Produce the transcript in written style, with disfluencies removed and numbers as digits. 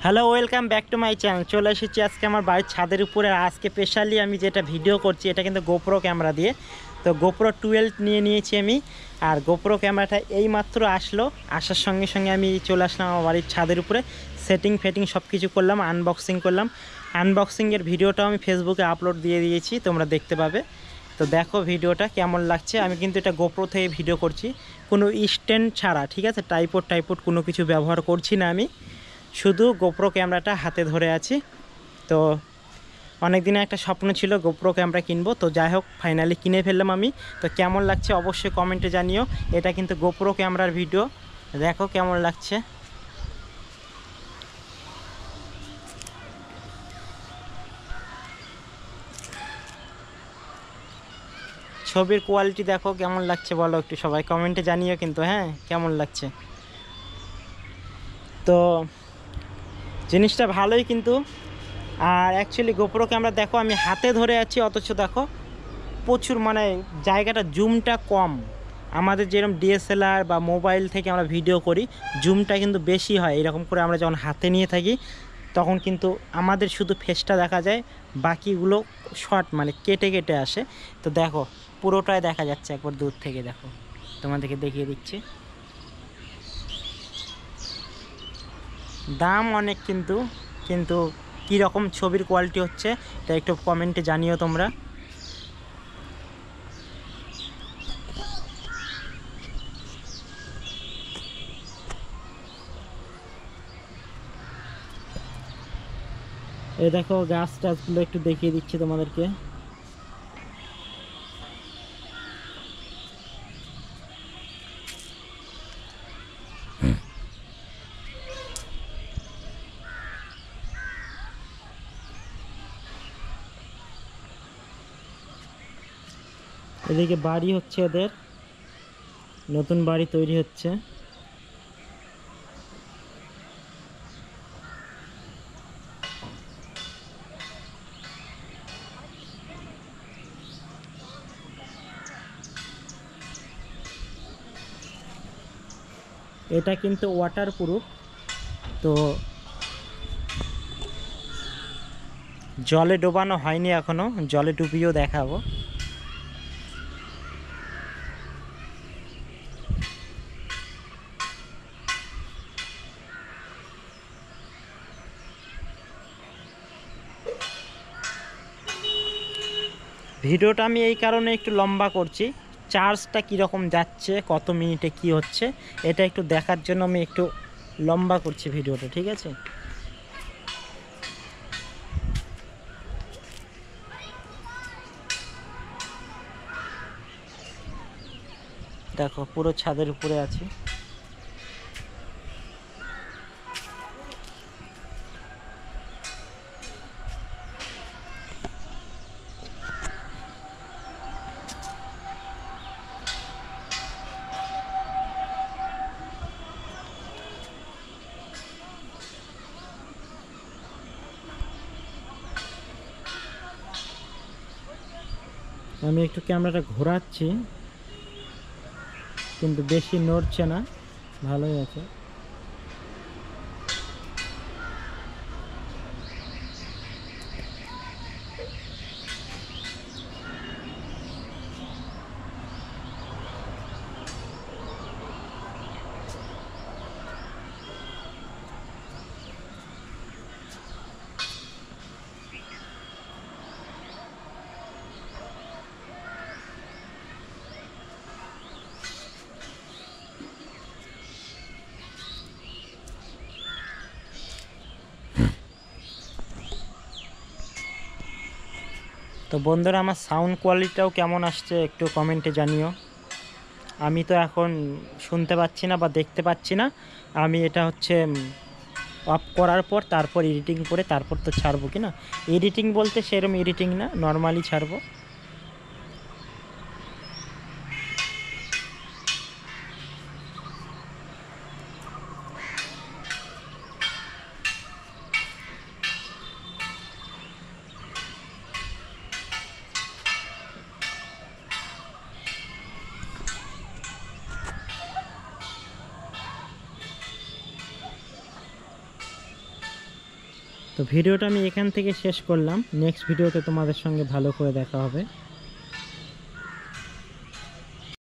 Hello, welcome back to my channel. চলে এসেছি আজকে আমার বাড়ির ছাদের উপরে। আজকে স্পেশালি আমি যেটা ভিডিও করছি এটা কিন্তু গোপ্রো ক্যামেরা দিয়ে। তো গোপ্রো 12 নিয়ে নিয়েছি আমি। আর গোপ্রো ক্যামেরাটা এইমাত্র আসলো, আসার সঙ্গে সঙ্গে আমি চলে আসলাম আমার বাড়ির ছাদের উপরে। সেটিং ফেটিং সব কিছু করলাম, আনবক্সিং করলাম। আনবক্সিংয়ের ভিডিওটাও আমি ফেসবুকে আপলোড দিয়ে দিয়েছি, তোমরা দেখতে পাবে। তো দেখো ভিডিওটা কেমন লাগছে। আমি কিন্তু এটা গোপ্রো থেকে ভিডিও করছি, কোনো স্ট্যান্ড ছাড়া, ঠিক আছে? টাইপড কোনো কিছু ব্যবহার করছি না আমি, শুধু গোপ্রো ক্যামেরাটা হাতে ধরে আছি। তো অনেক দিনে একটা স্বপ্ন ছিল গোপ্রো ক্যামেরা কিনবো, তো যাই হোক ফাইনালি কিনে ফেললাম আমি। তো কেমন লাগছে অবশ্যই কমেন্টে জানিও। এটা কিন্তু গোপ্রো ক্যামেরার ভিডিও, দেখো কেমন লাগছে। ছবির কোয়ালিটি দেখো কেমন লাগছে, বলো একটু সবাই কমেন্টে জানিও কিন্তু, হ্যাঁ, কেমন লাগছে। তো জিনিসটা ভালোই কিন্তু। আর অ্যাকচুয়ালি গোপ্রো ক্যামেরা দেখো আমি হাতে ধরে আছি, অথচ দেখো প্রচুর মানে জায়গাটা জুমটা কম। আমাদের যেরকম ডিএসএলআর বা মোবাইল থেকে আমরা ভিডিও করি, জুমটা কিন্তু বেশি হয়। এরকম করে আমরা যখন হাতে নিয়ে থাকি তখন কিন্তু আমাদের শুধু ফেসটা দেখা যায়, বাকিগুলো শর্ট মানে কেটে কেটে আসে। তো দেখো পুরোটাই দেখা যাচ্ছে একবার দূর থেকে, দেখো তোমাদেরকে দেখিয়ে দিচ্ছি। দাম অনেক কিন্তু, কিন্তু কীরকম ছবির কোয়ালিটি হচ্ছে এটা একটু কমেন্টে জানিও তোমরা। এই দেখো গাছ টাছগুলো একটু দেখিয়ে দিচ্ছি তোমাদেরকে। এদিকে বাড়ি হচ্ছে, এদের নতুন বাড়ি তৈরি হচ্ছে। এটা কিন্তু ওয়াটার প্রুফ, তো জলে ডোবানো হয়নি এখনো, জলে ডুবিয়েও দেখাবো। ভিডিওটা আমি এই কারণে একটু লম্বা করছি, চার্জটা কীরকম যাচ্ছে, কত মিনিটে কি হচ্ছে, এটা একটু দেখার জন্য আমি একটু লম্বা করছি ভিডিওটা, ঠিক আছে? দেখো পুরো ছাদের উপরে আছি। আমি একটু ক্যামেরাটা ঘোরাচ্ছি, কিন্তু বেশি নড়ছে না, ভালোই আছে। তো বন্ধুরা আমার সাউন্ড কোয়ালিটিটাও কেমন আসছে একটু কমেন্টে জানিও। আমি তো এখন শুনতে পাচ্ছি না বা দেখতে পাচ্ছি না। আমি এটা হচ্ছে অফ করার পর তারপর এডিটিং করে তারপর তো ছাড়বো, কি না? এডিটিং বলতে সেরকম এডিটিং না, নর্মালি ছাড়বো। তো ভিডিওটা আমি এখান থেকে শেষ করলাম, নেক্সট ভিডিওতে তোমাদের সঙ্গে ভালো করে দেখা হবে।